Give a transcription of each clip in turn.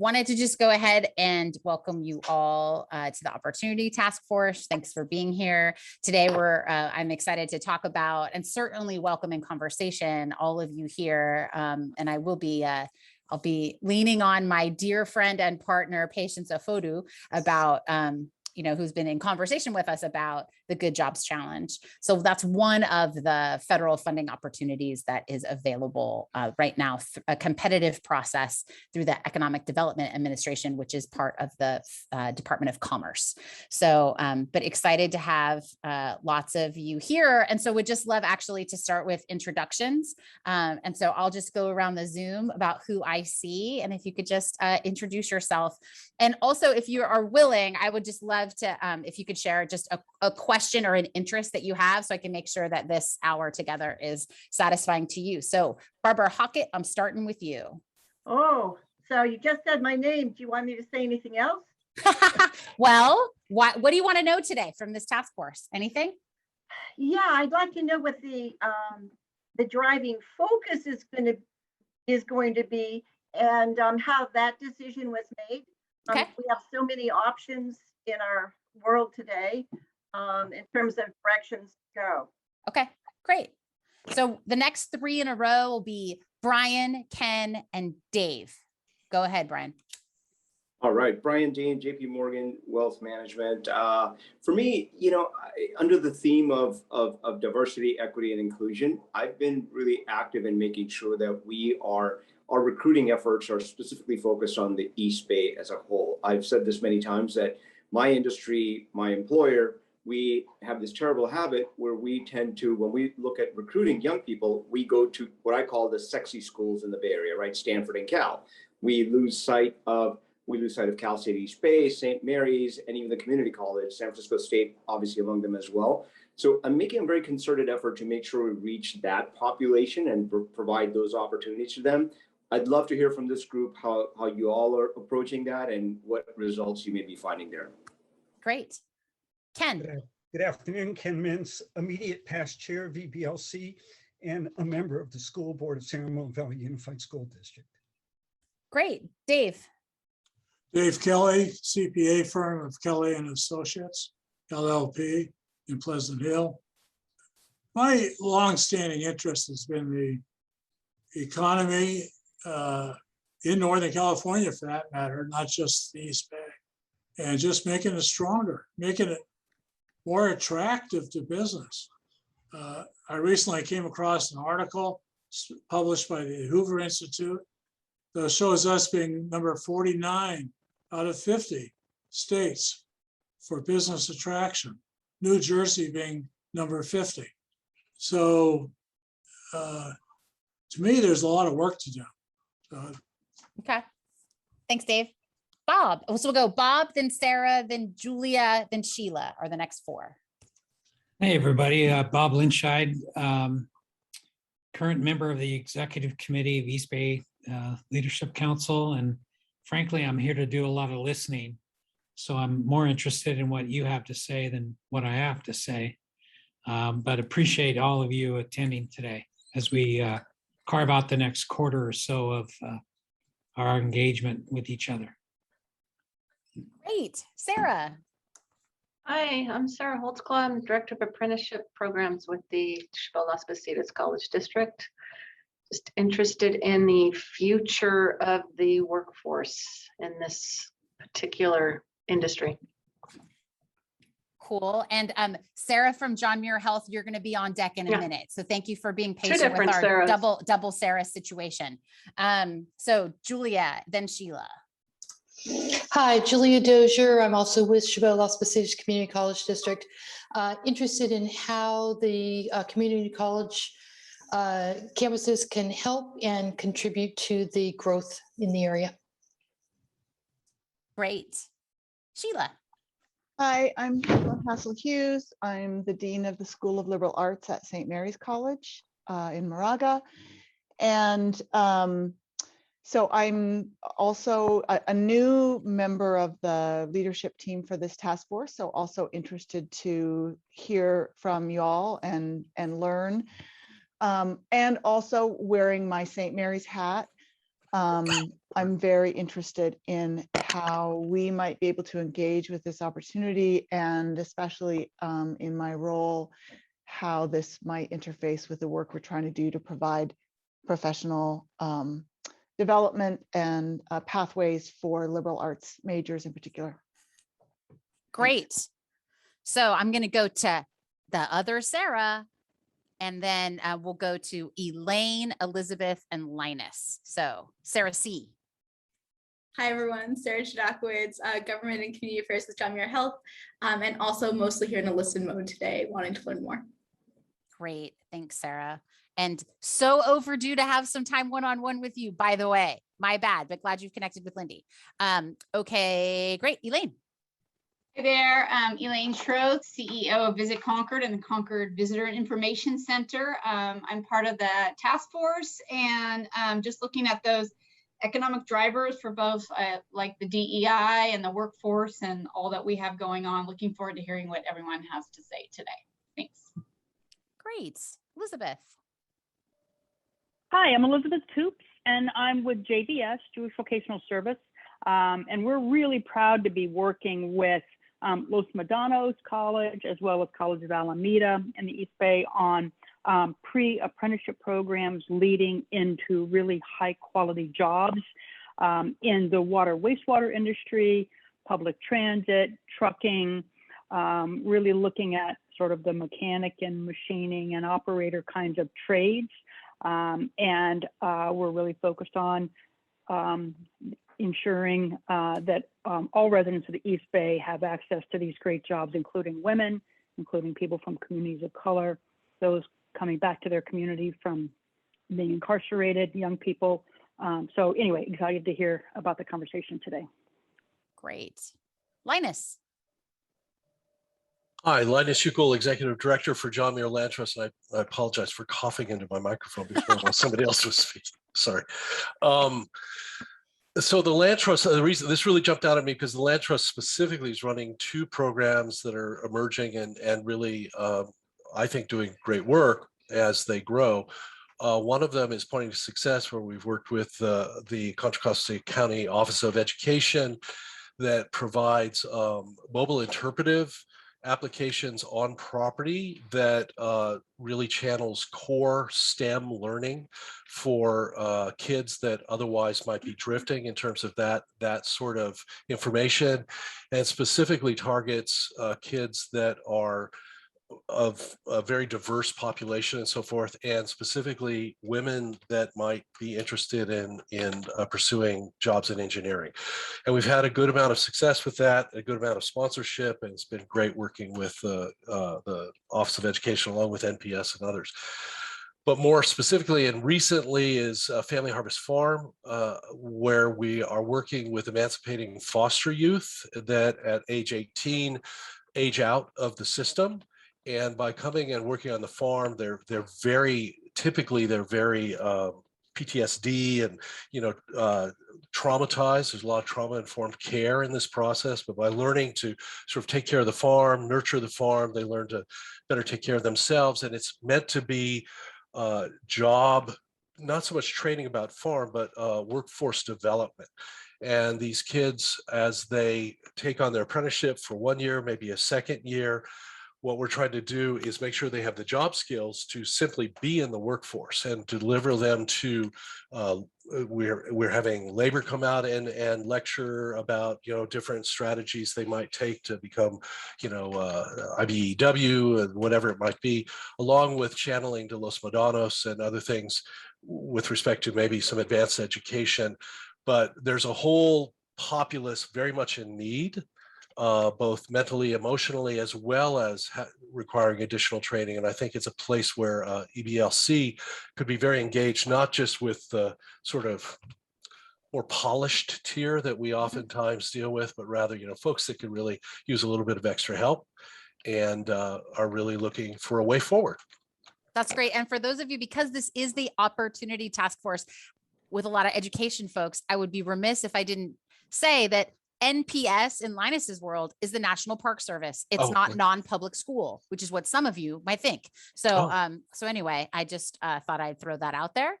Wanted to just go ahead and welcome you all to the Opportunity Task Force. Thanks for being here. Today, I'm excited to talk about and certainly welcome in conversation all of you here. And I'll be leaning on my dear friend and partner, Patience Ofodu, about who's been in conversation with us about the Good Jobs Challenge. So that's one of the federal funding opportunities that is available right now, a competitive process through the Economic Development Administration, which is part of the Department of Commerce. So, but excited to have lots of you here. And so would just love actually to start with introductions. And so I'll just go around the Zoom about who I see. And if you could just introduce yourself. And also, if you are willing, I would just love to, if you could share just a question or an interest that you have, so I can make sure that this hour together is satisfying to you. So Barbara Hockett, I'm starting with you. Oh, so you just said my name. Do you want me to say anything else? Well, what do you want to know today from this task force? Anything? Yeah, I'd like to know what the driving focus is going to be, and how that decision was made. Okay. We have so many options in our world today in terms of directions to go. Okay, great. So the next three in a row will be Brian, Ken, and Dave. Go ahead, Brian. All right, Brian Dean, JP Morgan Wealth Management. For me, under the theme of diversity, equity, and inclusion, I've been really active in making sure that our recruiting efforts are specifically focused on the East Bay as a whole. I've said this many times that my industry, my employer, we have this terrible habit where we tend to, when we look at recruiting young people, we go to what I call the sexy schools in the Bay Area, right? Stanford and Cal. We lose sight of Cal State East Bay, St. Mary's, and even the community college, San Francisco State, obviously among them as well. So I'm making a very concerted effort to make sure we reach that population and provide those opportunities to them. I'd love to hear from this group how you all are approaching that and what results you may be finding there. Great. Ken. Good afternoon, Ken Mintz, immediate past chair, VBLC, and a member of the school board of San Ramon Valley Unified School District. Great. Dave. Dave Kelly, CPA firm of Kelly and Associates, LLP in Pleasant Hill. My longstanding interest has been the economy in Northern California, for that matter, not just the East Bay, and just making it stronger, making it more attractive to business. I recently came across an article published by the Hoover Institute that shows us being number 49 out of 50 states for business attraction, New Jersey being number 50. So to me, there's a lot of work to do. Okay. Thanks, Dave. Bob. So we'll go Bob, then Sarah, then Julia, then Sheila are the next four. Hey, everybody. Bob Linscheid, current member of the Executive Committee of East Bay Leadership Council. And frankly, I'm here to do a lot of listening. So I'm more interested in what you have to say than what I have to say. But appreciate all of you attending today as we carve out the next quarter or so of our engagement with each other. Great. Sarah. Hi, I'm Sarah Holtzclaw. I'm Director of Apprenticeship Programs with the Chabot Las Positas College District. Just interested in the future of the workforce in this particular industry. Cool. And Sarah from John Muir Health, you're going to be on deck in a minute. So thank you for being patient with our Sarahs. double Sarah situation. So Julia, then Sheila. Hi, Julia Dozier. I'm also with Chabot Las Positas Community College District. Interested in how the community college campuses can help and contribute to the growth in the area. Great. Sheila. Hi, I'm Sheila Hassel-Hughes. I'm the Dean of the School of Liberal Arts at St. Mary's College in Moraga. And so I'm also a new member of the leadership team for this task force. So also interested to hear from y'all and learn. And also wearing my St. Mary's hat. I'm very interested in how we might be able to engage with this opportunity, and especially in my role, how this might interface with the work we're trying to do to provide professional development and pathways for liberal arts majors in particular. Great. So I'm going to go to the other Sarah, and then we'll go to Elaine, Elizabeth, and Linus. So Sarah C. Hi, everyone. Sarah Chadakowicz, Government and Community Affairs with John Muir Health, and also mostly here in a listen mode today, wanting to learn more. Great. Thanks, Sarah. And so overdue to have some time one-on-one with you, by the way. My bad, but glad you've connected with Lindy. Okay, great. Elaine. Hi there, Elaine Schroth, CEO of Visit Concord and the Concord Visitor Information Center. I'm part of the task force, and just looking at those economic drivers for both like the DEI and the workforce and all that we have going on. Looking forward to hearing what everyone has to say today. Thanks. Great. Elizabeth. Hi, I'm Elizabeth Toups, and I'm with JVS, Jewish Vocational Service. And we're really proud to be working with Los Medanos College, as well as College of Alameda in the East Bay on pre-apprenticeship programs leading into really high quality jobs in the water wastewater industry, public transit, trucking, really looking at sort of the mechanic and machining and operator kinds of trades. And we're really focused on ensuring that all residents of the East Bay have access to these great jobs, including women, including people from communities of color, those coming back to their community from being incarcerated, young people. So anyway, excited to hear about the conversation today. Great. Linus. Hi, Linus Schukel, Executive Director for John Muir Land Trust. And I apologize for coughing into my microphone before while somebody else was speaking. Sorry. So the Land Trust, the reason this really jumped out at me because the Land Trust specifically is running two programs that are emerging and really, I think, doing great work as they grow. One of them is Pointing to Success, where we've worked with the Contra Costa County Office of Education that provides mobile interpretive applications on property that really channels core STEM learning for kids that otherwise might be drifting in terms of that sort of information, and specifically targets kids that are of a very diverse population and so forth, and specifically women that might be interested in pursuing jobs in engineering. And we've had a good amount of success with that, a good amount of sponsorship, and it's been great working with the Office of Education along with NPS and others. But more specifically and recently is Family Harvest Farm, where we are working with emancipating foster youth that at age 18 age out of the system. And by coming and working on the farm, they're very PTSD and traumatized. There's a lot of trauma-informed care in this process. But by learning to sort of take care of the farm, nurture the farm, they learn to better take care of themselves. And it's meant to be job, not so much training about farm, but workforce development. And these kids, as they take on their apprenticeship for 1 year, maybe a second year, what we're trying to do is make sure they have the job skills to simply be in the workforce and deliver them to, we're having labor come out and lecture about, different strategies they might take to become, IBEW and whatever it might be, along with channeling to Los Medanos and other things with respect to maybe some advanced education. But there's a whole populace very much in need, both mentally, emotionally, as well as requiring additional training. And I think it's a place where EBLC could be very engaged, not just with the sort of more polished tier that we oftentimes deal with, but rather, folks that could really use a little bit of extra help and are really looking for a way forward. That's great. And for those of you, because this is the Opportunity Task Force with a lot of education folks, I would be remiss if I didn't say that NPS in Linus's world is the National Park Service. It's Oh, not okay. non-public school, which is what some of you might think. So, so anyway, I just thought I'd throw that out there.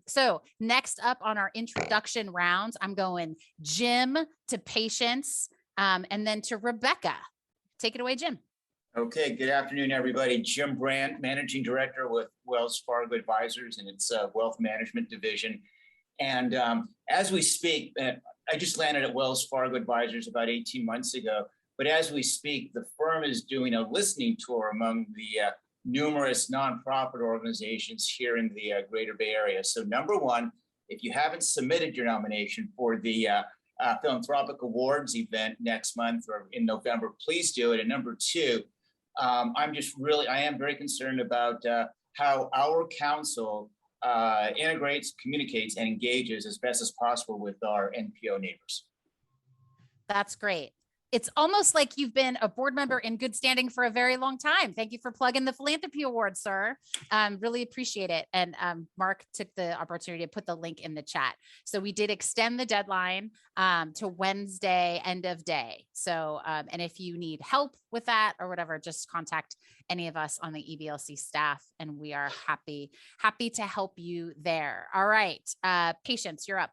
So next up on our introduction rounds, I'm going Jim to Patience, and then to Rebecca. Take it away, Jim. Okay, good afternoon, everybody. Jim Brandt, Managing Director with Wells Fargo Advisors and its Wealth Management Division. And as we speak, I just landed at Wells Fargo Advisors about 18 months ago. But as we speak, the firm is doing a listening tour among the numerous nonprofit organizations here in the Greater Bay Area. So number one, if you haven't submitted your nomination for the Philanthropic Awards event next month or in November, please do it. And number two, I am very concerned about how our council integrates, communicates, and engages as best as possible with our NPO neighbors. That's great. It's almost like you've been a board member in good standing for a very long time. Thank you for plugging the Philanthropy Award, sir. Really appreciate it. And Mark took the opportunity to put the link in the chat. So we did extend the deadline to Wednesday, end of day. So, and if you need help with that or whatever, just contact any of us on the EBLC staff and we are happy to help you there. All right, Patience, you're up.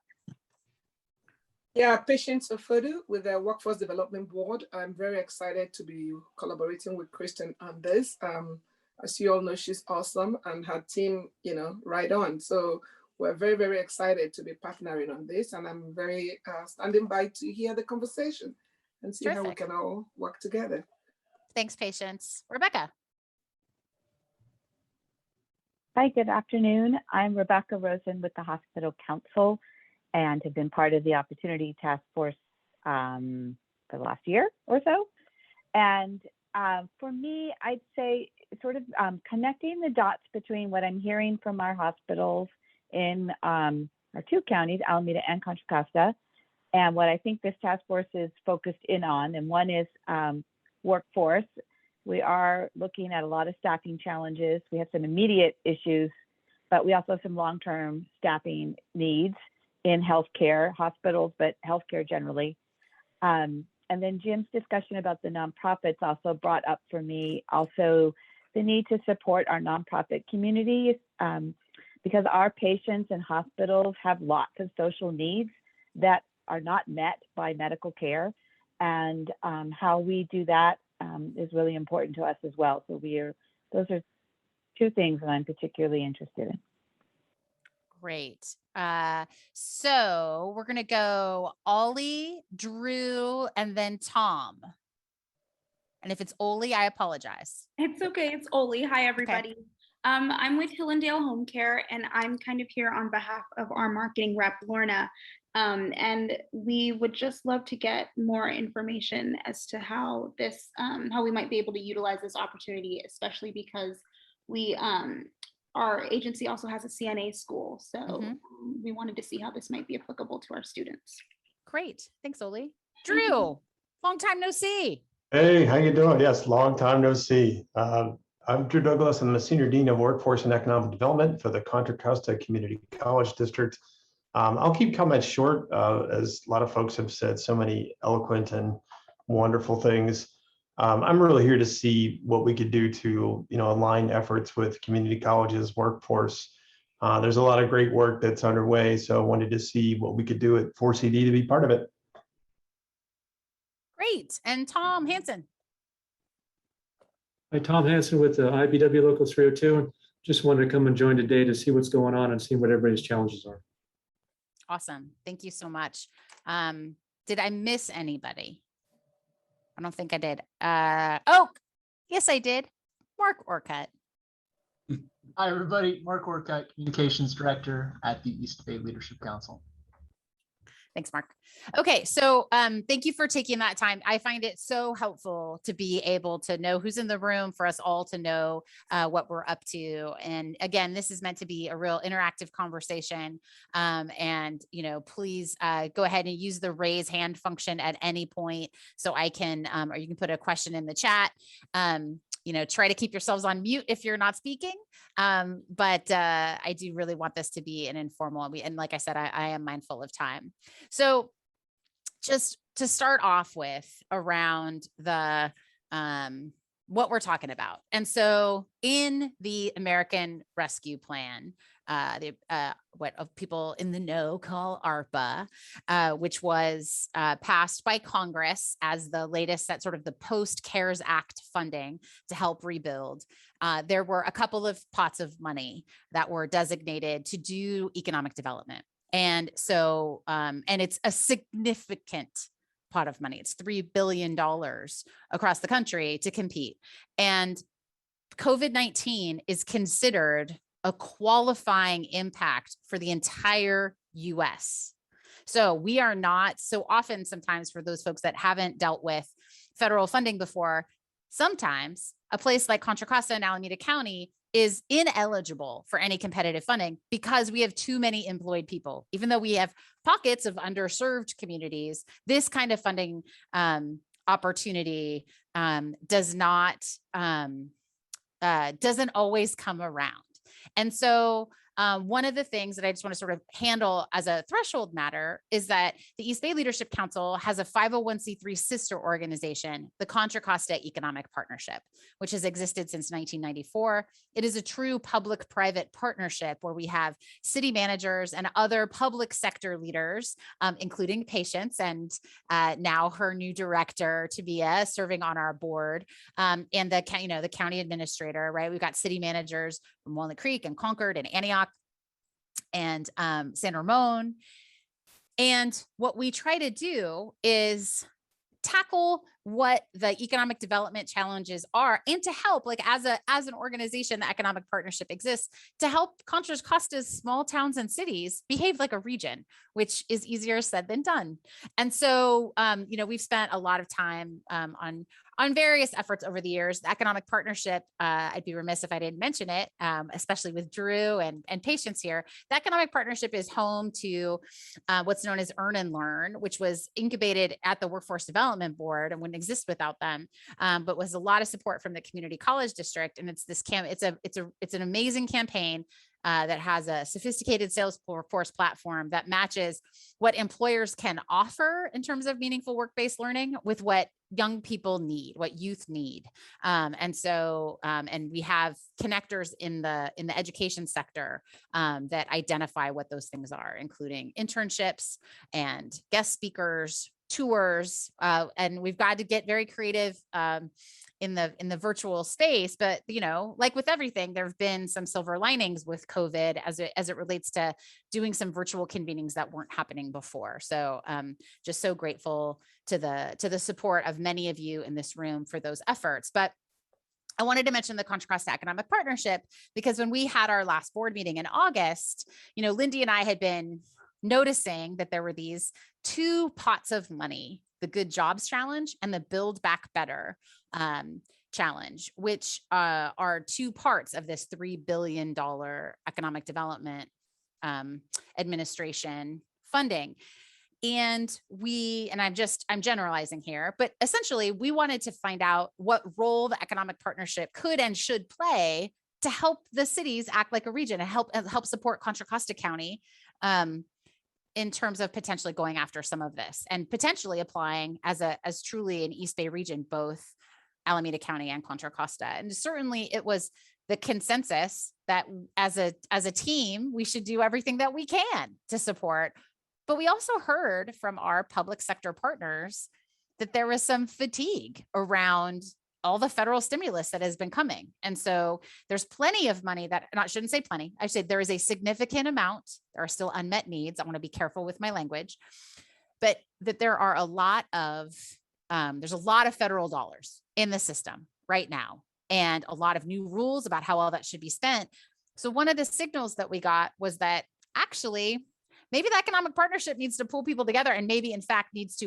Yeah, Patience Ofodu with the Workforce Development Board. I'm very excited to be collaborating with Kristin on this. As you all know, she's awesome and her team, right on. So we're very, very excited to be partnering on this. And I'm very standing by to hear the conversation and see how we can all work together. Thanks, Patience. Rebecca. Hi, good afternoon. I'm Rebecca Rozen with the Hospital Council and have been part of the Opportunity Task Force for the last year or so. And for me, I'd say sort of connecting the dots between what I'm hearing from our hospitals in our two counties, Alameda and Contra Costa, and what I think this task force is focused in on. And one is workforce. We are looking at a lot of staffing challenges. We have some immediate issues, but we also have some long-term staffing needs in healthcare, hospitals, but healthcare generally. And then Jim's discussion about the nonprofits also brought up for me also the need to support our nonprofit communities because our patients in hospitals have lots of social needs that are not met by medical care. And how we do that is really important to us as well. So those are two things that I'm particularly interested in. Great. So we're going to go Ollie, Drew, and then Tom. And if it's Oli, I apologize. It's okay. It's Oli. Hi, everybody. Okay. I'm with Hillendale Home Care, and I'm kind of here on behalf of our marketing rep, Lorna. And we would just love to get more information as to how this, how we might be able to utilize this opportunity, especially because our agency also has a CNA school. So we wanted to see how this might be applicable to our students. Great. Thanks, Oli. Drew, long time no see. Hey, how you doing? Yes, long time no see. I'm Drew Douglas. I'm the Senior Dean of Workforce and Economic Development for the Contra Costa Community College District. I'll keep comments short, as a lot of folks have said so many eloquent and wonderful things. I'm really here to see what we could do to, align efforts with community colleges, workforce. There's a lot of great work that's underway, so I wanted to see what we could do at 4CD to be part of it. Great. And Tom Hansen. Hi, Tom Hansen with the IBW Local 302. And just wanted to come and join today to see what's going on and see what everybody's challenges are. Awesome. Thank you so much. Did I miss anybody? I don't think I did. Oh, yes, I did. Mark Orcutt. Hi, everybody. Mark Orcutt, Communications Director at the East Bay Leadership Council. Thanks, Mark. Okay, so thank you for taking that time. I find it so helpful to be able to know who's in the room, for us all to know what we're up to. And again, this is meant to be a real interactive conversation. And, please go ahead and use the raise hand function at any point so I can, or you can put a question in the chat. Try to keep yourselves on mute if you're not speaking. But I do really want this to be an informal, and like I said, I am mindful of time. So just to start off with around the what we're talking about. And so in the American Rescue Plan, what people in the know call ARPA, which was passed by Congress as the latest, that sort of the post-CARES Act funding to help rebuild. There were a couple of pots of money that were designated to do economic development. And so, and it's a significant pot of money. It's $3 billion across the country to compete. And COVID-19 is considered a qualifying impact for the entire US. So we are not, so often sometimes for those folks that haven't dealt with federal funding before, sometimes a place like Contra Costa and Alameda County is ineligible for any competitive funding because we have too many employed people. Even though we have pockets of underserved communities, this kind of funding opportunity doesn't always come around. And so one of the things that I just want to sort of handle as a threshold matter is that the East Bay Leadership Council has a 501c3 sister organization, the Contra Costa Economic Partnership, which has existed since 1994. It is a true public-private partnership where we have city managers and other public sector leaders, including patients, and now her new director, Tabia, serving on our board, and the county administrator, right? We've got city managers from Walnut Creek and Concord and Antioch and San Ramon. And what we try to do is tackle what the economic development challenges are, and to help, like as an organization, the economic partnership exists to help Contra Costa's small towns and cities behave like a region, which is easier said than done. And so, we've spent a lot of time on various efforts over the years. The economic partnership, I'd be remiss if I didn't mention it, especially with Drew and Patience here. The economic partnership is home to what's known as Earn and Learn, which was incubated at the Workforce Development Board and wouldn't exist without them, but was a lot of support from the community college district. And it's this it's an amazing campaign that has a sophisticated sales force platform that matches what employers can offer in terms of meaningful work-based learning with what young people need, what youth need. And we have connectors in the education sector that identify what those things are, including internships and guest speakers, tours, and we've got to get very creative in the virtual space. But like with everything, there have been some silver linings with COVID as it relates to doing some virtual convenings that weren't happening before. So just so grateful to the support of many of you in this room for those efforts. But I wanted to mention the Contra Costa Economic Partnership because when we had our last board meeting in August, Lindy and I had been noticing that there were these two pots of money, the Good Jobs Challenge and the Build Back Better Challenge, which are two parts of this $3 billion economic development administration funding. And I'm generalizing here, but essentially we wanted to find out what role the economic partnership could and should play to help the cities act like a region and help support Contra Costa County in terms of potentially going after some of this and potentially applying as truly an East Bay region, both Alameda County and Contra Costa. And certainly it was the consensus that as a team, we should do everything that we can to support. But we also heard from our public sector partners that there was some fatigue around all the federal stimulus that has been coming. And so there's plenty of money shouldn't say plenty. I say there is a significant amount. There are still unmet needs. I want to be careful with my language, but that there are there's a lot of federal dollars in the system right now and a lot of new rules about how all that should be spent. So one of the signals that we got was that actually maybe the economic partnership needs to pull people together and maybe in fact needs to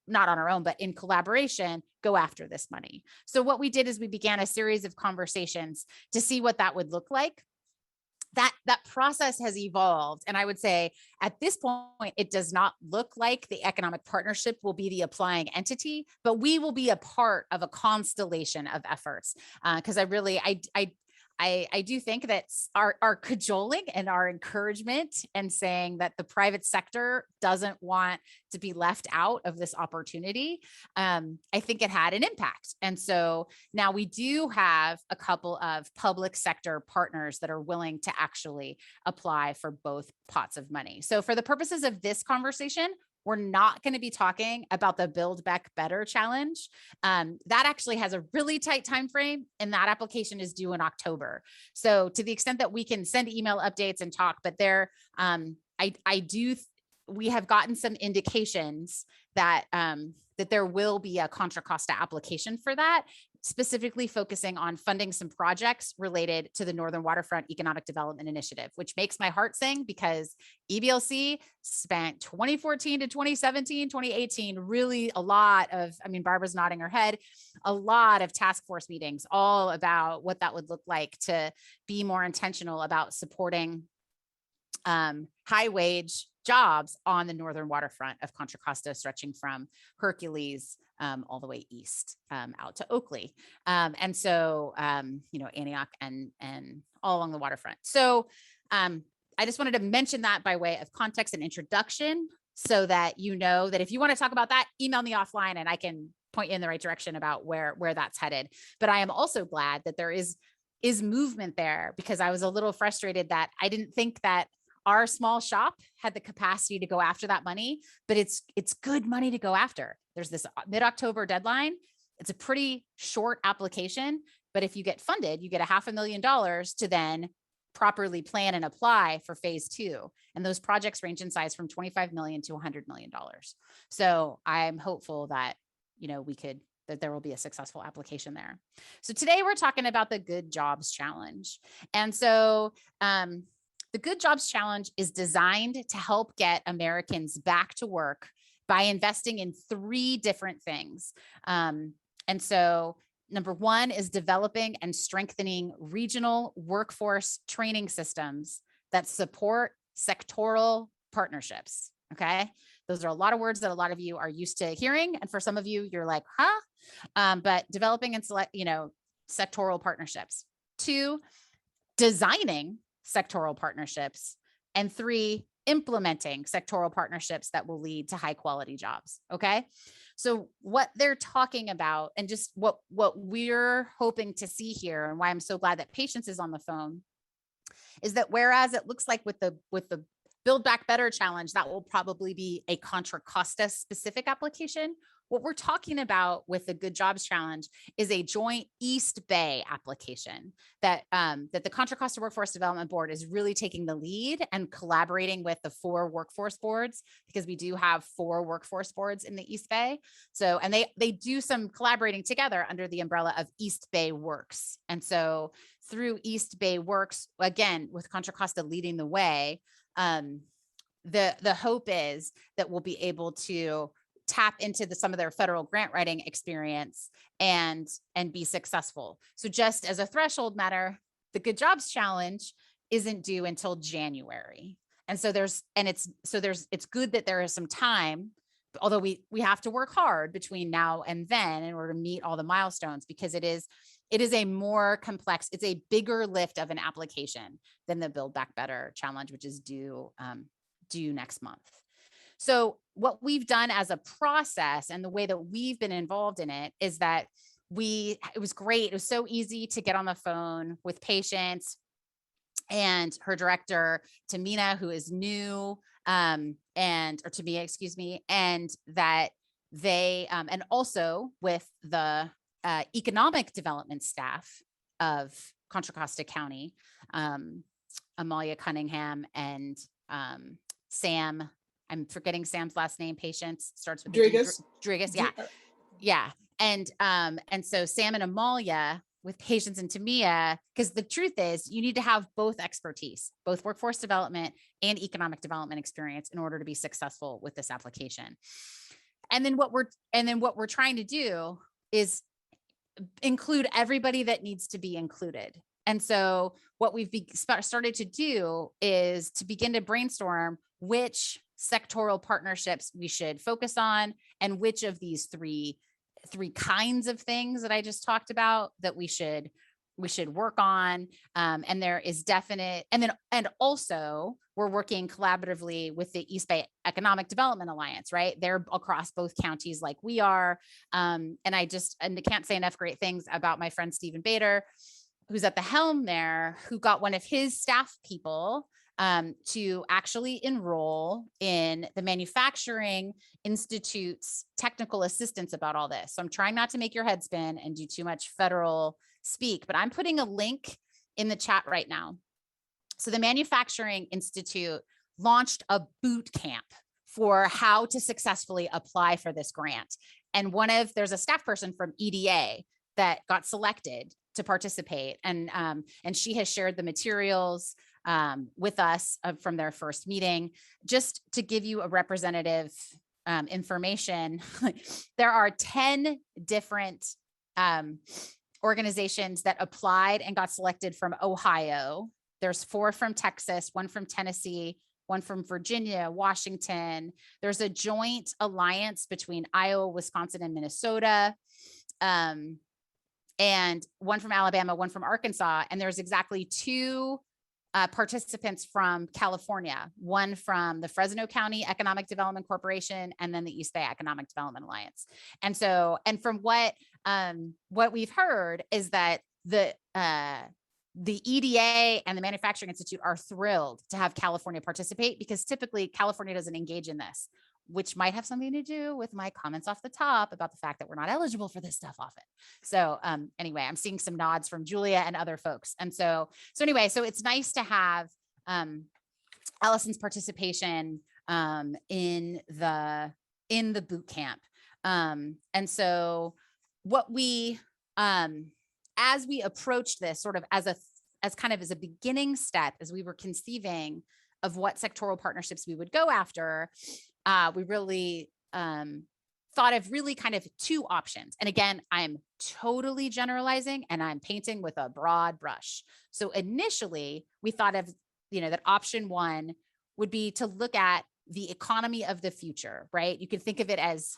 not on our own, but in collaboration, go after this money. So what we did is we began a series of conversations to see what that would look like. That process has evolved. And I would say at this point, it does not look like the economic partnership will be the applying entity, but we will be a part of a constellation of efforts. Because I do think that our cajoling and our encouragement and saying that the private sector doesn't want to be left out of this opportunity, I think it had an impact. And so now we do have a couple of public sector partners that are willing to actually apply for both pots of money. So for the purposes of this conversation, we're not going to be talking about the Build Back Better challenge. That actually has a really tight time frame, and that application is due in October. So to the extent that we can send email updates and talk, but there, we have gotten some indications that that there will be a Contra Costa application for that, specifically focusing on funding some projects related to the Northern Waterfront Economic Development Initiative, which makes my heart sing because EBLC spent 2014 to 2017, 2018, really a lot of, I mean, Barbara's nodding her head, a lot of task force meetings, all about what that would look like to be more intentional about supporting high wage jobs on the northern waterfront of Contra Costa, stretching from Hercules all the way east out to Oakley. And so, Antioch and all along the waterfront. So I just wanted to mention that by way of context and introduction so that you know that if you want to talk about that, email me offline and I can point you in the right direction about where that's headed. But I am also glad that there is movement there, because I was a little frustrated that I didn't think that our small shop had the capacity to go after that money, but it's good money to go after. There's this mid-October deadline. It's a pretty short application, but if you get funded, you get $500,000 to then properly plan and apply for phase 2. And those projects range in size from $25 million to $100 million. So I'm hopeful that, that there will be a successful application there. So today we're talking about the Good Jobs Challenge. And so, the Good Jobs Challenge is designed to help get Americans back to work by investing in 3 different things. And so number 1 is developing and strengthening regional workforce training systems that support sectoral partnerships. Okay. Those are a lot of words that a lot of you are used to hearing. And for some of you, you're like, huh? But developing and sectoral partnerships. 2, designing sectoral partnerships, and 3, implementing sectoral partnerships that will lead to high quality jobs. Okay. So what they're talking about, and just what we're hoping to see here, and why I'm so glad that Patience is on the phone, is that whereas it looks like with the Build Back Better challenge, that will probably be a Contra Costa specific application. What we're talking about with the Good Jobs Challenge is a joint East Bay application that the Contra Costa Workforce Development Board is really taking the lead and collaborating with the 4 workforce boards, because we do have 4 workforce boards in the East Bay. So, and they do some collaborating together under the umbrella of East Bay Works. And so through East Bay Works, again, with Contra Costa leading the way, the hope is that we'll be able to tap into some of their federal grant writing experience and be successful. So just as a threshold matter, the Good Jobs Challenge isn't due until January. And so it's good that there is some time, although we have to work hard between now and then in order to meet all the milestones, because it is a more complex, it's a bigger lift of an application than the Build Back Better challenge, which is due next month. So what we've done as a process and the way that we've been involved in it is that it was great. It was so easy to get on the phone with Patience and her director, Tamina, who is new, and that they, and also with the economic development staff of Contra Costa County, Amalia Cunningham and Sam, I'm forgetting Sam's last name, Patience, starts with Rodriguez. Yeah. And so Sam and Amalia with Patience and Tamia, because the truth is you need to have both expertise, both workforce development and economic development experience in order to be successful with this application. And then what we're trying to do is include everybody that needs to be included. And so what we've started to do is to begin to brainstorm which sectoral partnerships we should focus on, and which of these three kinds of things that I just talked about that we should work on. And there is definite, and also we're working collaboratively with the East Bay Economic Development Alliance, right? They're across both counties like we are. And I can't say enough great things about my friend Stephen Bader, who's at the helm there, who got one of his staff people to actually enroll in the Manufacturing Institute's technical assistance about all this. So I'm trying not to make your head spin and do too much federal speak, but I'm putting a link in the chat right now. So the Manufacturing Institute launched a boot camp for how to successfully apply for this grant. And there's a staff person from EDA that got selected to participate. And she has shared the materials with us from their first meeting. Just to give you a representative information, there are 10 different organizations that applied and got selected from Ohio. There's 4 from Texas, 1 from Tennessee, 1 from Virginia, Washington. There's a joint alliance between Iowa, Wisconsin, and Minnesota. And 1 from Alabama, 1 from Arkansas. And there's exactly 2 participants from California, 1 from the Fresno County Economic Development Corporation, and then the East Bay Economic Development Alliance. And from what we've heard is that the EDA and the Manufacturing Institute are thrilled to have California participate, because typically California doesn't engage in this, which might have something to do with my comments off the top about the fact that we're not eligible for this stuff often. So anyway, I'm seeing some nods from Julia and other folks. And so it's nice to have Allison's participation in the boot camp. And so what we, as we approached this sort of as a beginning step, as we were conceiving of what sectoral partnerships we would go after, we really thought of really kind of 2 options. And again, I'm totally generalizing and I'm painting with a broad brush. So initially we thought of, that option 1 would be to look at the economy of the future, right? You can think of it as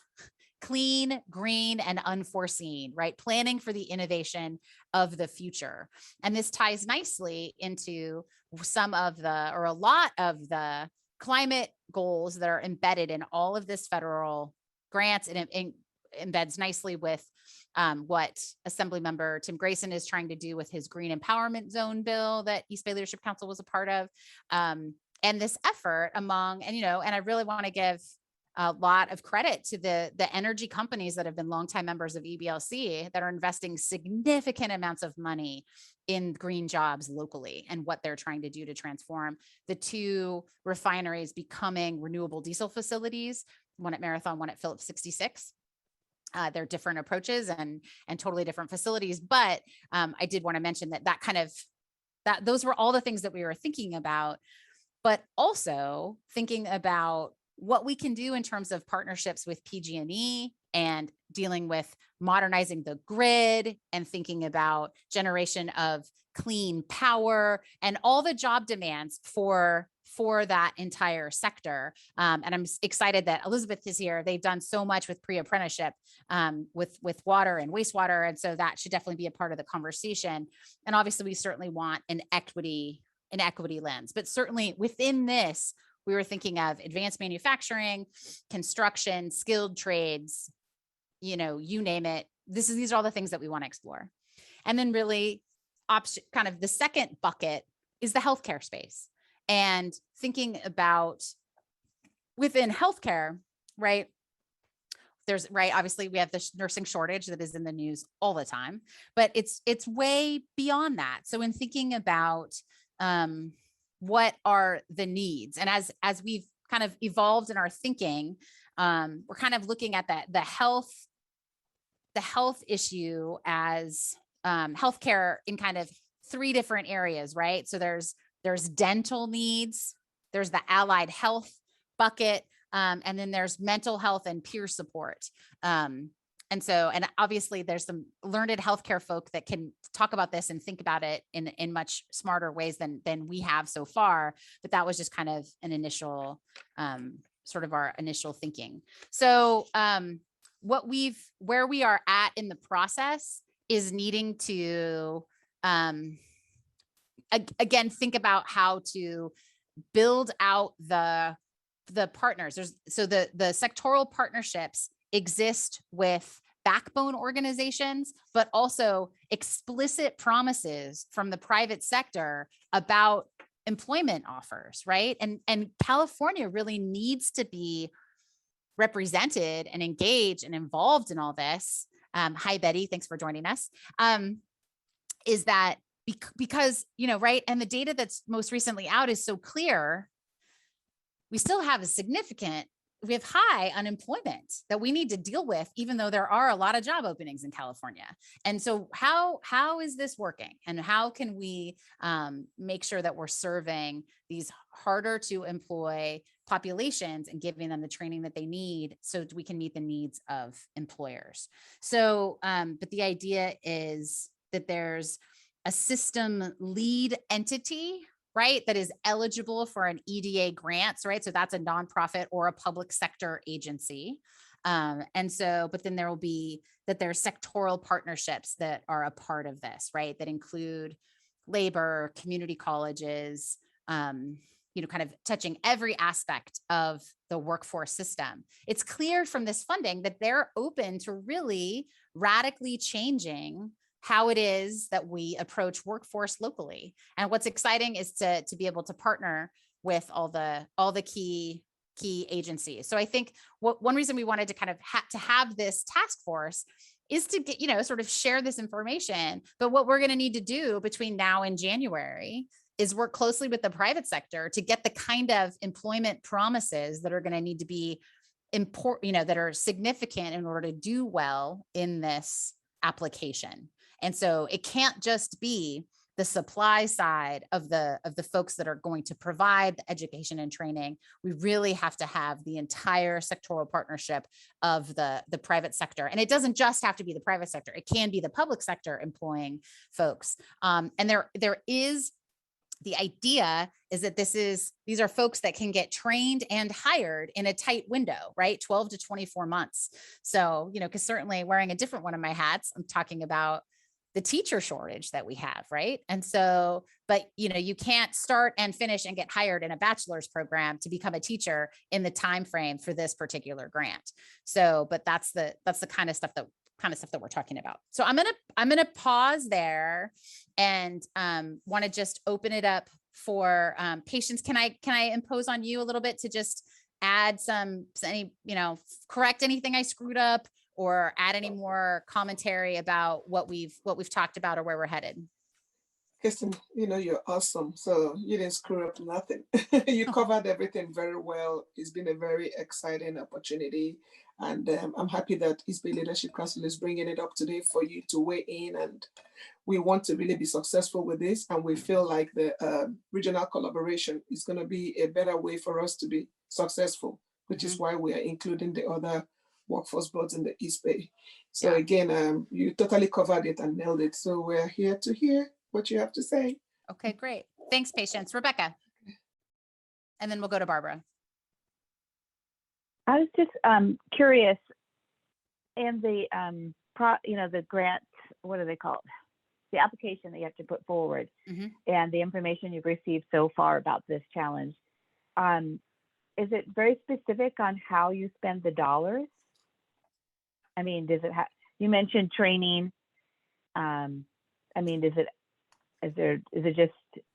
clean, green, and unforeseen, right? Planning for the innovation of the future. And this ties nicely into a lot of the climate goals that are embedded in all of this federal grants, and it embeds nicely with what Assemblymember Tim Grayson is trying to do with his Green Empowerment Zone bill that East Bay Leadership Council was a part of. And this effort and I really want to give a lot of credit to the energy companies that have been longtime members of EBLC that are investing significant amounts of money in green jobs locally and what they're trying to do to transform the 2 refineries becoming renewable diesel facilities, 1 at Marathon, 1 at Phillips 66. They're different approaches and totally different facilities. But I did want to mention that those were all the things that we were thinking about, but also thinking about what we can do in terms of partnerships with PG&E and dealing with modernizing the grid and thinking about generation of clean power and all the job demands for that entire sector. And I'm excited that Elizabeth is here. They've done so much with pre-apprenticeship with water and wastewater. And so that should definitely be a part of the conversation. And obviously we certainly want an equity lens, but certainly within this, we were thinking of advanced manufacturing, construction, skilled trades, you name it. These are all the things that we want to explore. And then really kind of the second bucket is the healthcare space, and thinking about within healthcare, right? Obviously we have the nursing shortage that is in the news all the time, but it's way beyond that. So in thinking about, what are the needs? And as we've kind of evolved in our thinking, we're kind of looking at the health issue as healthcare in kind of 3 different areas, right? So there's dental needs, there's the allied health bucket, and then there's mental health and peer support. And obviously there's some learned healthcare folk that can talk about this and think about it in much smarter ways than we have so far. But that was just kind of an initial, sort of our initial thinking. So where we are at in the process is needing to again, think about how to build out the partners. The sectoral partnerships exist with backbone organizations, but also explicit promises from the private sector about employment offers, right? And California really needs to be represented and engaged and involved in all this. Hi, Betty, thanks for joining us. Is that because, right? And the data that's most recently out is so clear. We still have we have high unemployment that we need to deal with, even though there are a lot of job openings in California. And so how is this working? And how can we make sure that we're serving these harder to employ populations and giving them the training that they need so we can meet the needs of employers? So, but the idea is that there's a system lead entity, right, that is eligible for an EDA grants, right? So that's a nonprofit or a public sector agency. And so, but then there will be there's sectoral partnerships that are a part of this, right? That include labor, community colleges, kind of touching every aspect of the workforce system. It's clear from this funding that they're open to really radically changing how it is that we approach workforce locally. And what's exciting is to be able to partner with all the key agencies. So I think one reason we wanted to kind of have this task force is to get, sort of share this information. But what we're going to need to do between now and January is work closely with the private sector to get the kind of employment promises that are going to need to be important, that are significant in order to do well in this application. And so it can't just be the supply side of the folks that are going to provide the education and training. We really have to have the entire sectoral partnership of the private sector. And it doesn't just have to be the private sector. It can be the public sector employing folks. And there is the idea is that these are folks that can get trained and hired in a tight window, right? 12 to 24 months. So, because certainly wearing a different one of my hats, I'm talking about the teacher shortage that we have, right? And so, but you can't start and finish and get hired in a bachelor's program to become a teacher in the time frame for this particular grant. So, but that's the kind of stuff that we're talking about. So I'm gonna pause there and want to just open it up for patients. Can I impose on you a little bit to just add correct anything I screwed up, or add any more commentary about what we've talked about or where we're headed? Kristin, you're awesome. So you didn't screw up nothing. You covered everything very well. It's been a very exciting opportunity. And I'm happy that East Bay Leadership Council is bringing it up today for you to weigh in. And we want to really be successful with this. And we feel like the regional collaboration is going to be a better way for us to be successful, which is why we are including the other workforce boards in the East Bay. So again, you totally covered it and nailed it. So we're here to hear what you have to say. Okay, great. Thanks, Patience. Rebecca. And then we'll go to Barbara. I was just curious, in the the grant, what are they called? The application that you have to put forward, and the information you've received so far about this challenge. Is it very specific on how you spend the dollars? I mean, does it have? You mentioned training. I mean, is it just?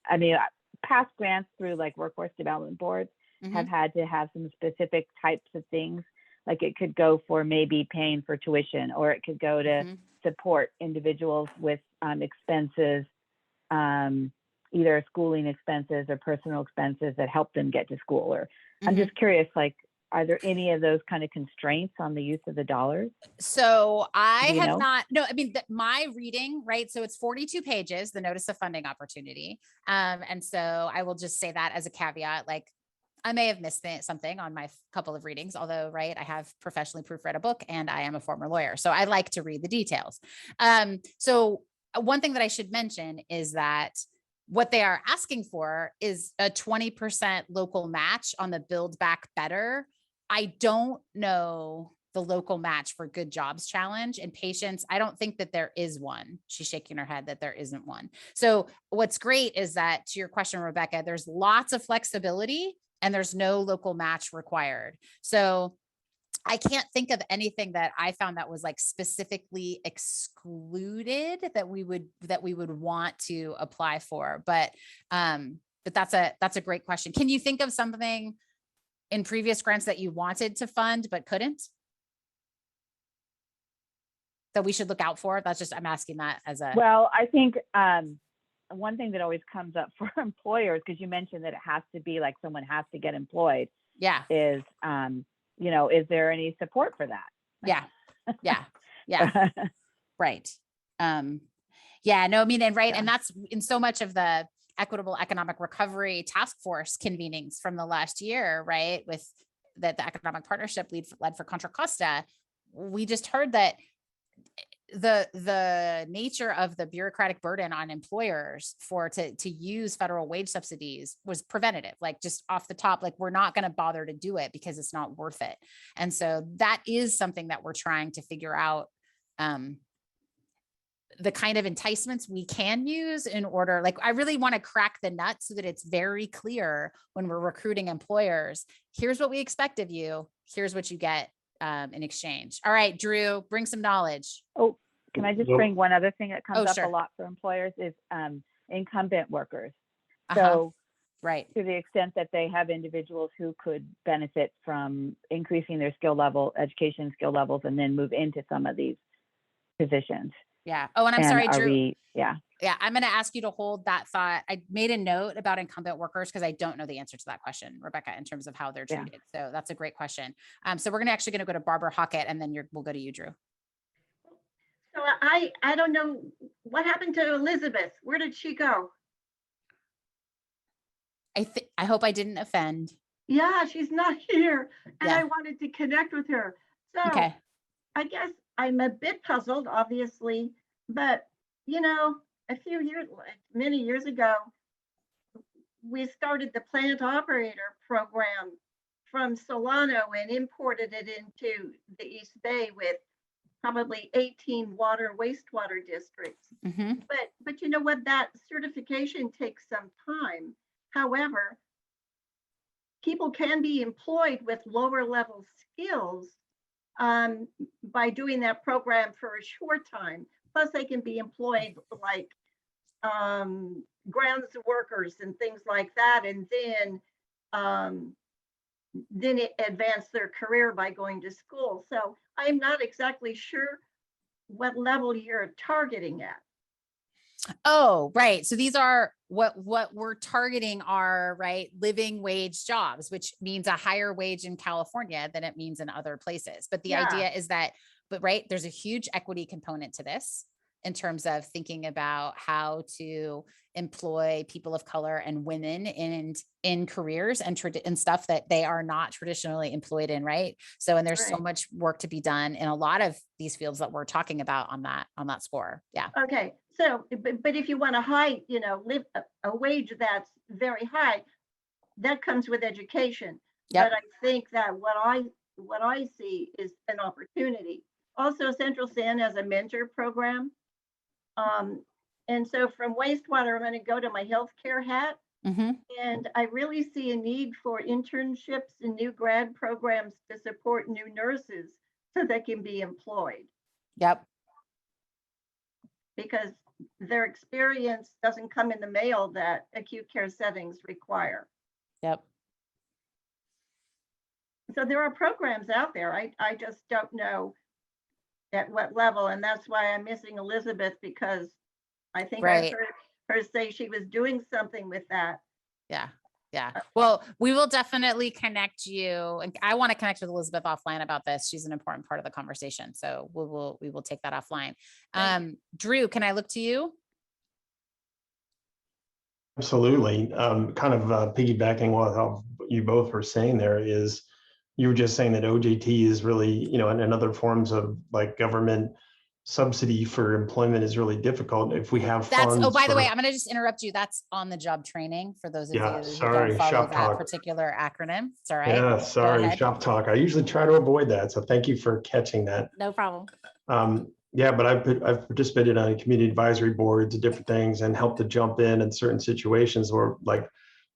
I mean, past grants through like workforce development boards have had to have some specific types of things. Like it could go for maybe paying for tuition, or it could go to support individuals with expenses, either schooling expenses or personal expenses that help them get to school. Or I'm just curious, like, are there any of those kind of constraints on the use of the dollars? So I have not, no, I mean, my reading, right? So it's 42 pages, the notice of funding opportunity. And so I will just say that as a caveat, like I may have missed something on my couple of readings, although, right, I have professionally proofread a book and I am a former lawyer. So I like to read the details. So one thing that I should mention is that what they are asking for is a 20% local match on the Build Back Better. I don't know the local match for good jobs challenge and patience. I don't think that there is one. She's shaking her head that there isn't one. So what's great is that, to your question, Rebecca, there's lots of flexibility and there's no local match required. So I can't think of anything that I found that was like specifically excluded that we would want to apply for. But that's a great question. Can you think of something in previous grants that you wanted to fund but couldn't, that we should look out for? That's just, I'm asking that as a. Well, I think one thing that always comes up for employers, because you mentioned that it has to be like someone has to get employed. Yeah. Is, you know, is there any support for that? Yeah. Yeah. Yeah. Right. Yeah, no, I mean, and right. Yeah. And that's in so much of the equitable economic recovery task force convenings from the last year, right? With the economic partnership led for Contra Costa. We just heard that the nature of the bureaucratic burden on employers to use federal wage subsidies was preventative, like just off the top, like we're not going to bother to do it because it's not worth it. And so that is something that we're trying to figure out, the kind of enticements we can use in order, like I really want to crack the nut so that it's very clear when we're recruiting employers, here's what we expect of you, here's what you get in exchange. All right, Drew, bring some knowledge. Oh, can I just bring one other thing that comes up sure. a lot for employers is incumbent workers. Uh-huh. So right. To the extent that they have individuals who could benefit from increasing their skill level, education skill levels, and then move into some of these positions. Yeah. Oh, and I'm sorry, Drew. Yeah. I'm going to ask you to hold that thought. I made a note about incumbent workers because I don't know the answer to that question, Rebecca, in terms of how they're treated. Yeah. So that's a great question. So we're actually going to go to Barbara Hockett, and then we'll go to you, Drew. So I don't know what happened to Elizabeth. Where did she go? I hope I didn't offend. Yeah, she's not here, and yeah. I wanted to connect with her. So okay. I guess I'm a bit puzzled, obviously, but you know, many years ago, we started the plant operator program from Solano and imported it into the East Bay with probably 18 wastewater districts. Mm-hmm. But you know what, that certification takes some time. However, people can be employed with lower level skills by doing that program for a short time. Plus they can be employed like grounds workers and things like that, and then advance their career by going to school. So I'm not exactly sure what level you're targeting at. Oh, right. So these are what we're targeting are, right, living wage jobs, which means a higher wage in California than it means in other places. But the idea is that, right, there's a huge equity component to this in terms of thinking about how to employ people of color and women in careers and stuff that they are not traditionally employed in, right? So, and there's so much work to be done in a lot of these fields that we're talking about on that score. Yeah. Okay. So, but if you want to live a wage that's very high, that comes with education. Yep. But I think that what I see is an opportunity. Also, Central San has a mentor program. And so from wastewater, I'm going to go to my healthcare hat. Mm-hmm. And I really see a need for internships and new grad programs to support new nurses so they can be employed. Yep. Because their experience doesn't come in the mail that acute care settings require. Yep. So there are programs out there. I just don't know at what level, and that's why I'm missing Elizabeth, because I think I heard her say she was doing something with that. Yeah. Yeah. Well, we will definitely connect you. And I want to connect with Elizabeth offline about this. She's an important part of the conversation. So we will take that offline. Drew, can I look to you? Absolutely. Kind of piggybacking what you both were saying there is, you were just saying that OJT is really, and other forms of like government subsidy for employment is really difficult. If we have That's, funds. oh, by the way, for- I'm going to just interrupt you. That's on the job training for those of Yeah, you who sorry, don't follow shop that talk. particular acronym. It's all right. Yeah, Go sorry, ahead. shop talk. I usually try to avoid that. So thank you for catching that. No problem. Yeah, but I've participated on community advisory boards and different things and helped to jump in certain situations where, like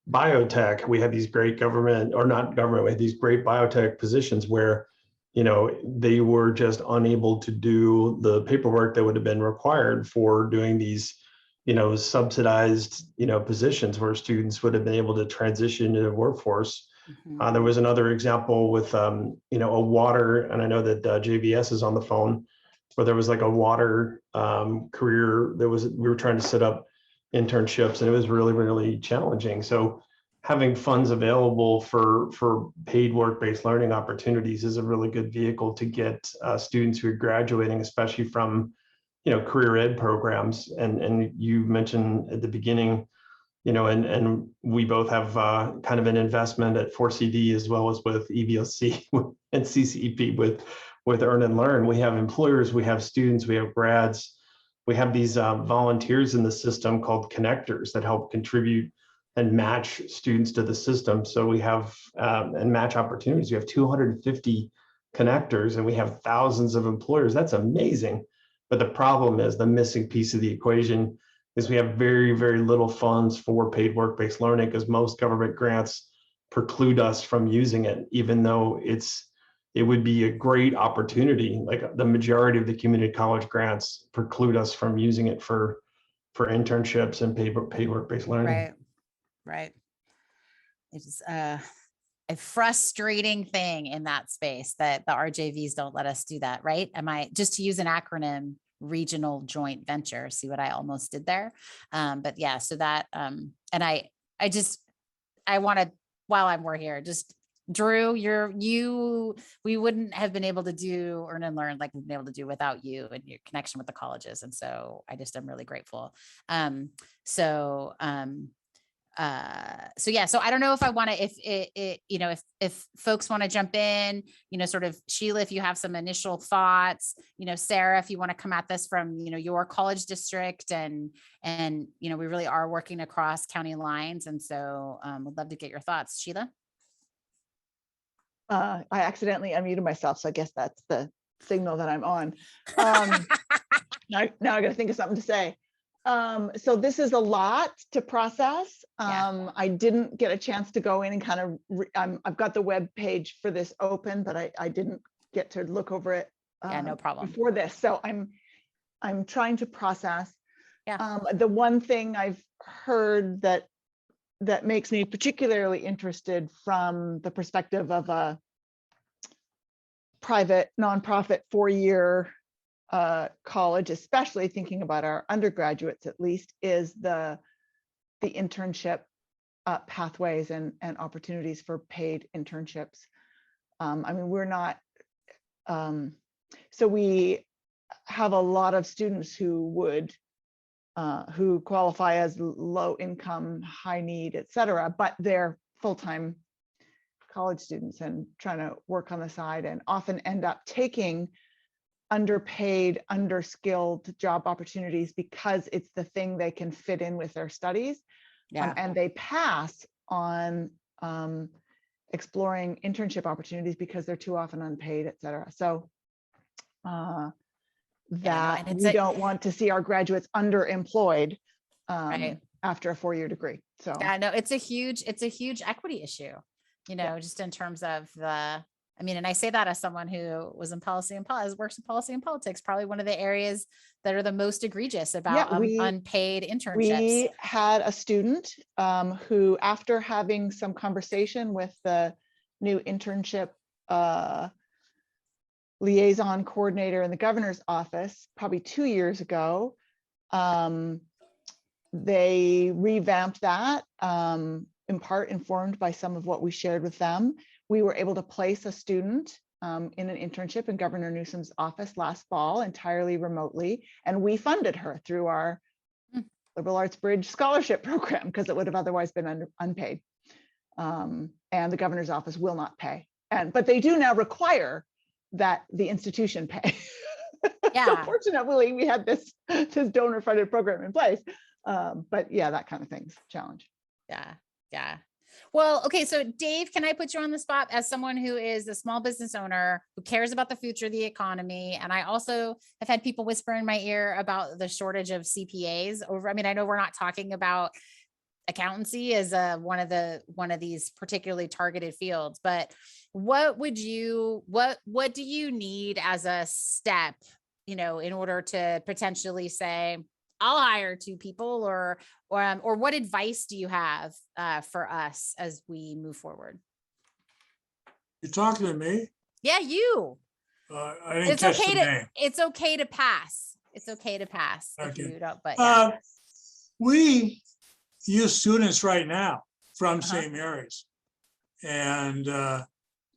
biotech, we had these great government, or not government, we had these great biotech positions where, you know, they were just unable to do the paperwork that would have been required for doing these, you know, subsidized, you know, positions where students would have been able to transition into the workforce. There was another example with, you know, a water, and I know that JVS is on the phone, where there was like a water career. We were trying to set up internships, and it was really, really challenging. So having funds available for paid work-based learning opportunities is a really good vehicle to get students who are graduating, especially from, you know, career ed programs. And you mentioned at the beginning, you know, and we both have kind of an investment at 4CD as well as with EVLC and CCEP with Earn and Learn. We have employers, we have students, we have grads, we have these volunteers in the system called connectors that help contribute and match students to the system. So we have, and match opportunities. We have 250 connectors and we have thousands of employers. That's amazing. But the problem is, the missing piece of the equation is we have very, very little funds for paid work-based learning, because most government grants preclude us from using it, even though it would be a great opportunity. Like the majority of the community college grants preclude us from using it for internships and paid work-based learning. Right. It's a frustrating thing in that space that the RJVs don't let us do that, right? Just to use an acronym, regional joint venture, see what I almost did there. But yeah, so that, and I want to, while we're here, just Drew, we wouldn't have been able to do Earn and Learn like we've been able to do without you and your connection with the colleges. And so I'm really grateful. So yeah, so I don't know if I want to, if folks want to jump in, you know, sort of Sheila, if you have some initial thoughts, you know, Sarah, if you want to come at this from, you know, your college district and, you know, we really are working across county lines. And so would love to get your thoughts. Sheila? I accidentally unmuted myself, so I guess that's the signal that I'm on. Now I got to think of something to say. So this is a lot to process. I didn't get a chance to go in and kind of, I've got the web page for this open, but I didn't get to look over it no problem. Before this. So I'm trying to process. The one thing I've heard that makes me particularly interested from the perspective of a private nonprofit 4-year college, especially thinking about our undergraduates at least, is the internship pathways and opportunities for paid internships. I mean, we're not, so we have a lot of students who qualify as low income, high need, et cetera, but they're full-time college students and trying to work on the side, and often end up taking underpaid, underskilled job opportunities because it's the thing they can fit in with their studies. And they pass on exploring internship opportunities because they're too often unpaid, et cetera. So that we don't want to see our graduates underemployed after a 4-year degree. So yeah, no, it's a huge equity issue, you know, just in terms of and I say that as someone who was in policy and works in policy and politics, probably one of the areas that are the most egregious about unpaid internships. We had a student who, after having some conversation with the new internship liaison coordinator in the governor's office, probably 2 years ago, they revamped that, in part informed by some of what we shared with them. We were able to place a student in an internship in Governor Newsom's office last fall, entirely remotely, and we funded her through our Liberal Arts Bridge scholarship program because it would have otherwise been unpaid. And the governor's office will not pay. But they do now require that the institution pay. Yeah. Fortunately, we had this donor funded program in place. But yeah, that kind of thing's a challenge. Yeah. Yeah. Well, okay. So Dave, can I put you on the spot as someone who is a small business owner who cares about the future of the economy? And I also have had people whisper in my ear about the shortage of CPAs over. I mean, I know we're not talking about accountancy as one of these particularly targeted fields, but what do you need as a step, in order to potentially say, I'll hire 2 people, or what advice do you have for us as we move forward? You're talking to me? Yeah, you. I didn't catch the name. It's okay to pass. It's okay to pass if Okay. you don't. But yeah. We use students right now from St. Mary's, and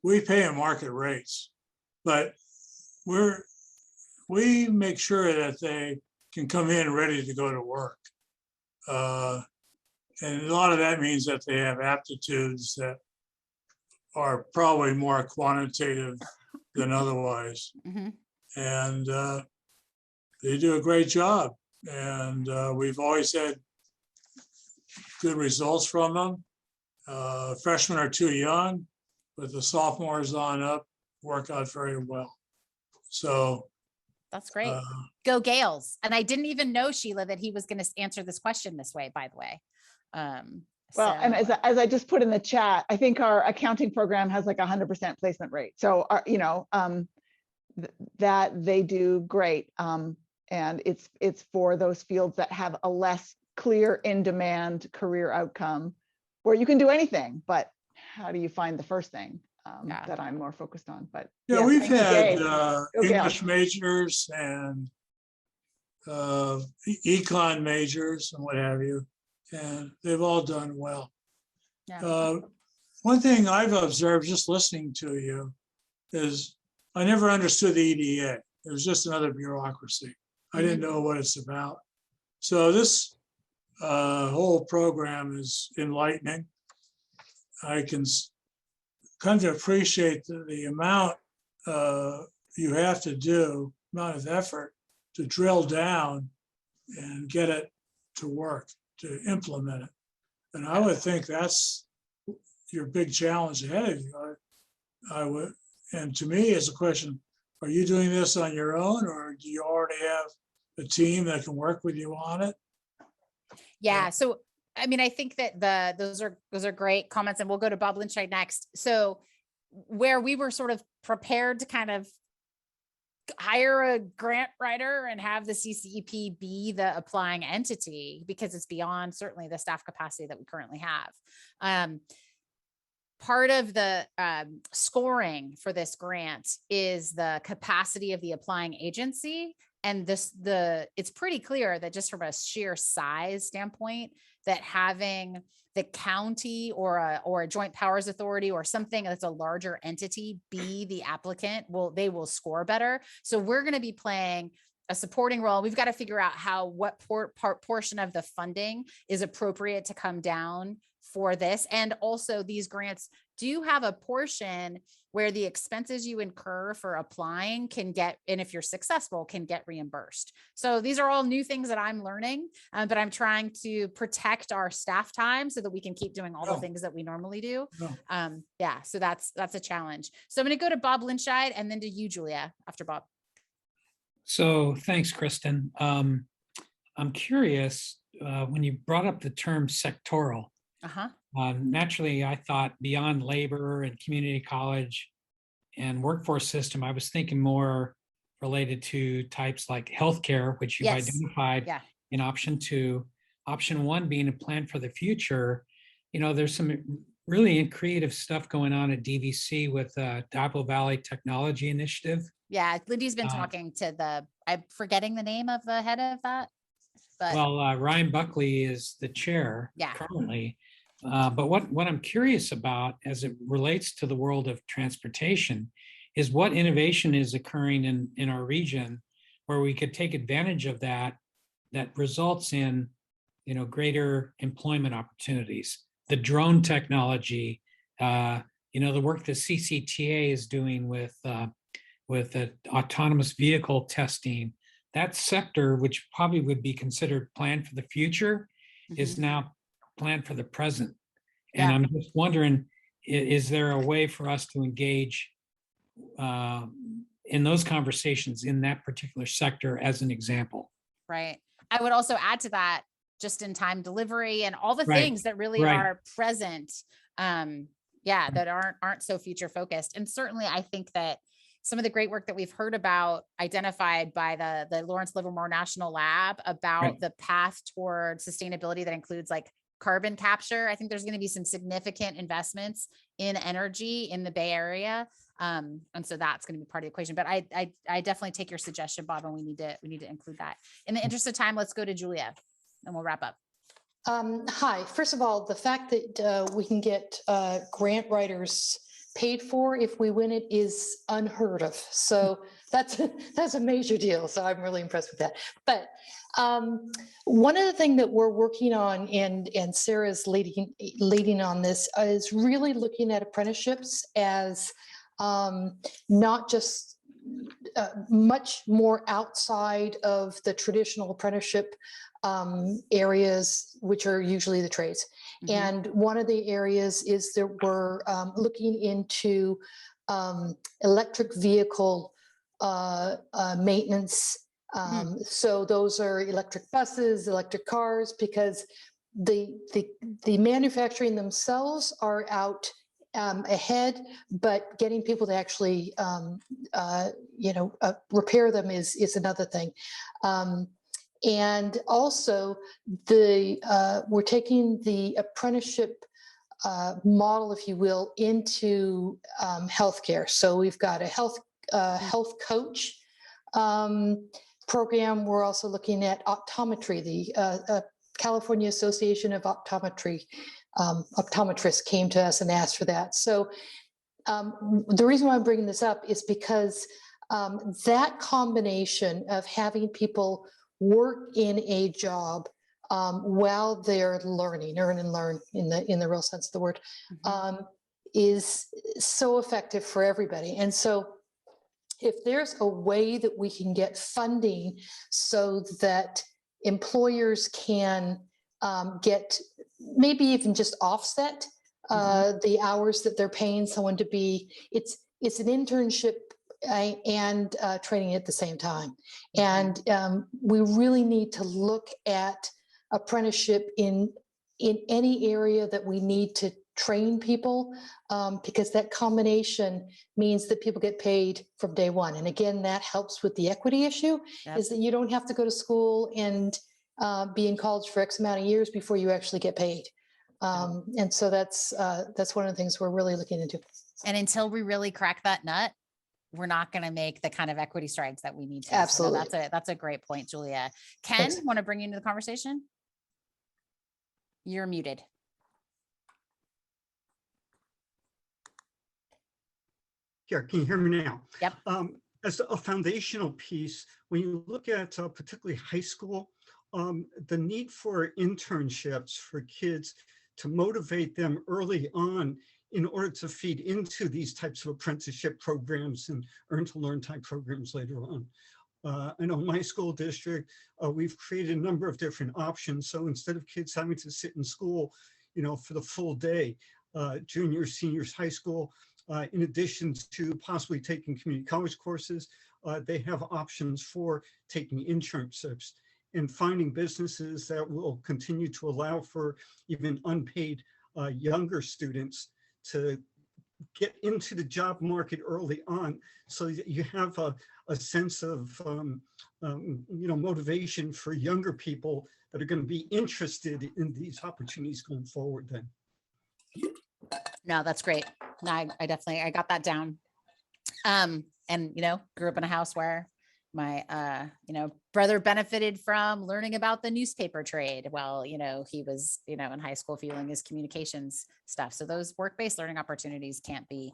we pay them market rates, but we make sure that they can come in ready to go to work. And a lot of that means that they have aptitudes that are probably more quantitative than otherwise. And they do a great job. And we've always had good results from them. Freshmen are too young, but the sophomores on up work out very well. So that's great. Go Gales. And I didn't even know, Sheila, that he was going to answer this question this way, by the way. Well, and as I just put in the chat, I think our accounting program has like 100% placement rate. So, that they do great. And it's for those fields that have a less clear in-demand career outcome where you can do anything, but how do you find the first thing? That I'm more focused on. But yeah, we've had English majors and econ majors and what have you, and they've all done well. One thing I've observed just listening to you is I never understood the EDA. It was just another bureaucracy. I didn't know what it's about. So this whole program is enlightening. I can come to appreciate the amount you have to do, amount of effort to drill down and get it to work, to implement it. And I would think that's your big challenge ahead of you. I would, and to me, it's a question, are you doing this on your own, or do you already have a team that can work with you on it? Yeah. So I mean, I think that those are great comments, and we'll go to Bob Linscheid next. So where we were sort of prepared to kind of hire a grant writer and have the CCEP be the applying entity, because it's beyond certainly the staff capacity that we currently have. Part of the scoring for this grant is the capacity of the applying agency. And it's pretty clear that just from a sheer size standpoint, that having the county or a joint powers authority or something that's a larger entity be the applicant, they will score better. So we're going to be playing a supporting role. We've got to figure out what portion of the funding is appropriate to come down for this. And also these grants do have a portion where the expenses you incur for applying can get, and if you're successful, can get reimbursed. So these are all new things that I'm learning, but I'm trying to protect our staff time so that we can keep doing all the things that we normally do. Yeah, so that's a challenge. So I'm going to go to Bob Linscheid and then to you, Julia, after Bob. So thanks, Kristin. I'm curious, when you brought up the term sectoral, naturally, I thought beyond labor and community college and workforce system, I was thinking more related to types like healthcare, which you've identified in option 2. Option 1 being a plan for the future. There's some really creative stuff going on at DVC with Diablo Valley Technology Initiative. Yeah, Lindy's been talking to I'm forgetting the name of the head of that. But Ryan Buckley is the chair currently. But what I'm curious about as it relates to the world of transportation is what innovation is occurring in our region where we could take advantage of that results in, greater employment opportunities. The drone technology, the work that CCTA is doing with with the autonomous vehicle testing. That sector, which probably would be considered planned for the future, is now planned for the present. And I'm just wondering, is there a way for us to engage in those conversations in that particular sector as an example? Right. I would also add to that just-in-time delivery and all the things that really are present. That aren't so future focused. And certainly I think that some of the great work that we've heard about identified by the Lawrence Livermore National Lab about the path toward sustainability that includes like carbon capture. I think there's going to be some significant investments in energy in the Bay Area. And so that's going to be part of the equation, but I definitely take your suggestion, Bob, and we need to include that. In the interest of time, let's go to Julia and we'll wrap up. Hi, first of all, the fact that we can get grant writers paid for if we win it is unheard of. So that's a major deal. So I'm really impressed with that. But one of the things that we're working on, and Sarah's leading on this, is really looking at apprenticeships as not just much more outside of the traditional apprenticeship areas, which are usually the trades. And one of the areas is that we're looking into electric vehicle maintenance. So those are electric buses, electric cars, because the manufacturing themselves are out ahead, but getting people to actually repair them is another thing. And also we're taking the apprenticeship model, if you will, into healthcare. So we've got a health coach program. We're also looking at optometry. The California Association of Optometry optometrists came to us and asked for that. So the reason why I'm bringing this up is because that combination of having people work in a job while they're learning, earn and learn in the real sense of the word, is so effective for everybody. And so if there's a way that we can get funding so that employers can get maybe even just offset the hours that they're paying someone to be, it's an internship and training at the same time. And we really need to look at apprenticeship in any area that we need to train people, because that combination means that people get paid from day one. And again, that helps with the equity issue, is that you don't have to go to school and be in college for X amount of years before you actually get paid. And so that's one of the things we're really looking into. And until we really crack that nut, we're not going to make the kind of equity strides that we need to. Absolutely. So that's a great point, Julia. Ken, want to bring you into the conversation? You're muted. Here, can you hear me now? Yep. As a foundational piece, when you look at particularly high school, the need for internships for kids to motivate them early on in order to feed into these types of apprenticeship programs and earn to learn type programs later on. I know my school district, we've created a number of different options. So instead of kids having to sit in school, for the full day, juniors, seniors, high school, in addition to possibly taking community college courses, they have options for taking internships and finding businesses that will continue to allow for even unpaid younger students to get into the job market early on, so that you have a sense of motivation for younger people that are going to be interested in these opportunities going forward then. No, that's great. No, I definitely, I got that down. And, grew up in a house where my, brother benefited from learning about the newspaper trade. Well, he was, in high school fueling his communications stuff. So those work-based learning opportunities can't be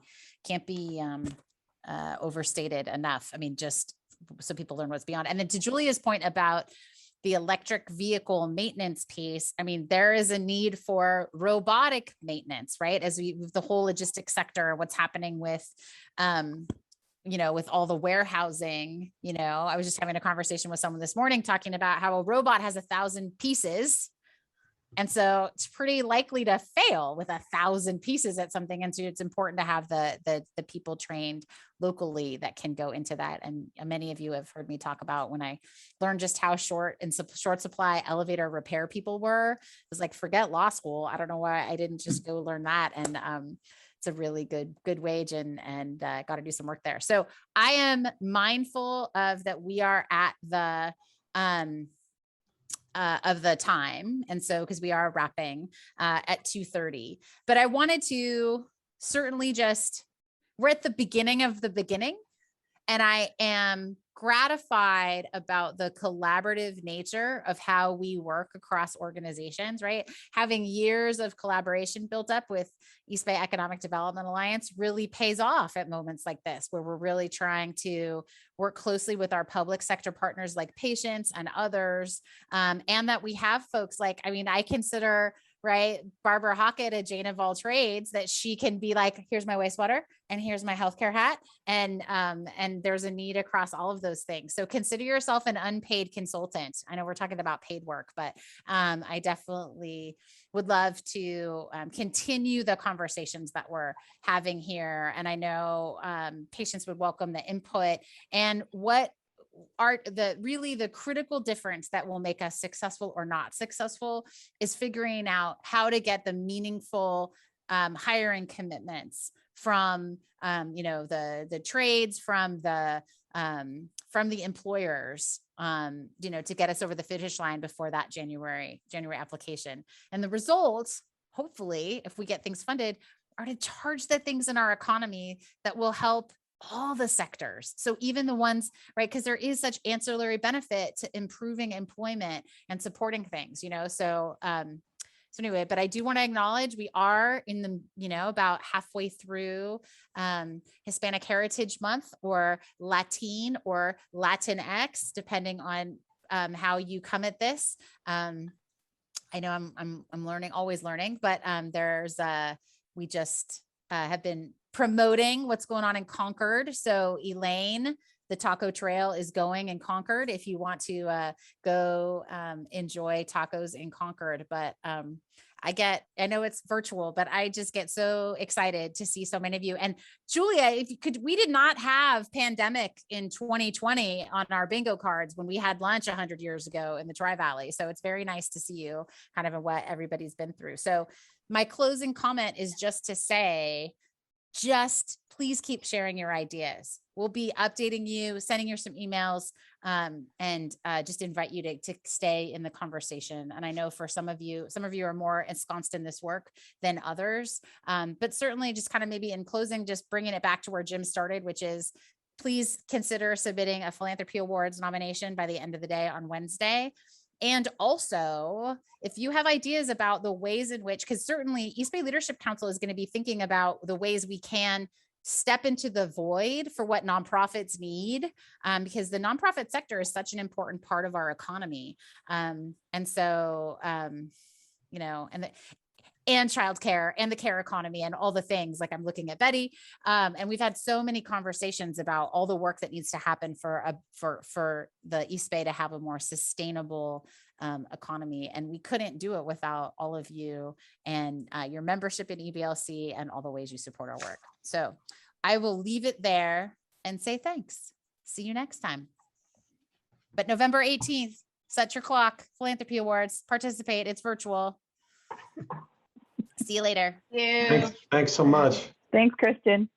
overstated enough. I mean, just so people learn what's beyond. And then to Julia's point about the electric vehicle maintenance piece, I mean, there is a need for robotic maintenance, right? As the whole logistics sector, what's happening with with all the warehousing, I was just having a conversation with someone this morning talking about how a robot has 1,000 pieces. And so it's pretty likely to fail with 1,000 pieces at something. And so it's important to have the people trained locally that can go into that. And many of you have heard me talk about when I learned just how short supply elevator repair people were. It was like, forget law school. I don't know why I didn't just go learn that. And it's a really good wage and got to do some work there. So I am mindful of that. We are at the of the time. And so, because we are wrapping at 2:30, but I wanted to certainly we're at the beginning of the beginning. And I am gratified about the collaborative nature of how we work across organizations, right? Having years of collaboration built up with East Bay Economic Development Alliance really pays off at moments like this, where we're really trying to work closely with our public sector partners like patients and others. And that we have folks like, I consider, right, Barbara Hockett, a Jane of all trades, that she can be like, here's my wastewater and here's my healthcare hat. And there's a need across all of those things. So consider yourself an unpaid consultant. I know we're talking about paid work, but I definitely would love to continue the conversations that we're having here. And I know patients would welcome the input and what are the critical difference that will make us successful or not successful is figuring out how to get the meaningful hiring commitments from the trades, from the employers, to get us over the finish line before that January application. And the results, hopefully, if we get things funded, are to charge the things in our economy that will help all the sectors. So even the ones, right, because there is such ancillary benefit to improving employment and supporting things, so anyway, but I do want to acknowledge we are in the, about halfway through Hispanic Heritage Month, or Latin or Latinx, depending on how you come at this. I know I'm learning, always learning, but we just have been promoting what's going on in Concord. So Elaine, the Taco Trail is going in Concord if you want to go enjoy tacos in Concord. But I know it's virtual, but I just get so excited to see so many of you. And Julia, we did not have pandemic in 2020 on our bingo cards when we had lunch 100 years ago in the Tri-Valley. So it's very nice to see you kind of in what everybody's been through. So my closing comment is just to say, please keep sharing your ideas. We'll be updating you, sending you some emails, and just invite you to stay in the conversation. And I know for some of you are more ensconced in this work than others, but certainly just kind of maybe in closing, just bringing it back to where Jim started, which is please consider submitting a Philanthropy Awards nomination by the end of the day on Wednesday. And also, if you have ideas about the ways in which, because certainly East Bay Leadership Council is going to be thinking about the ways we can step into the void for what nonprofits need, because the nonprofit sector is such an important part of our economy. And so, and childcare and the care economy and all the things, like I'm looking at Betty. And we've had so many conversations about all the work that needs to happen for the East Bay to have a more sustainable economy. And we couldn't do it without all of you and your membership in EBLC and all the ways you support our work. So I will leave it there and say thanks. See you next time. But November 18th, set your clock, Philanthropy Awards, participate, it's virtual. See you later. Thanks so much. Thanks, Kristin.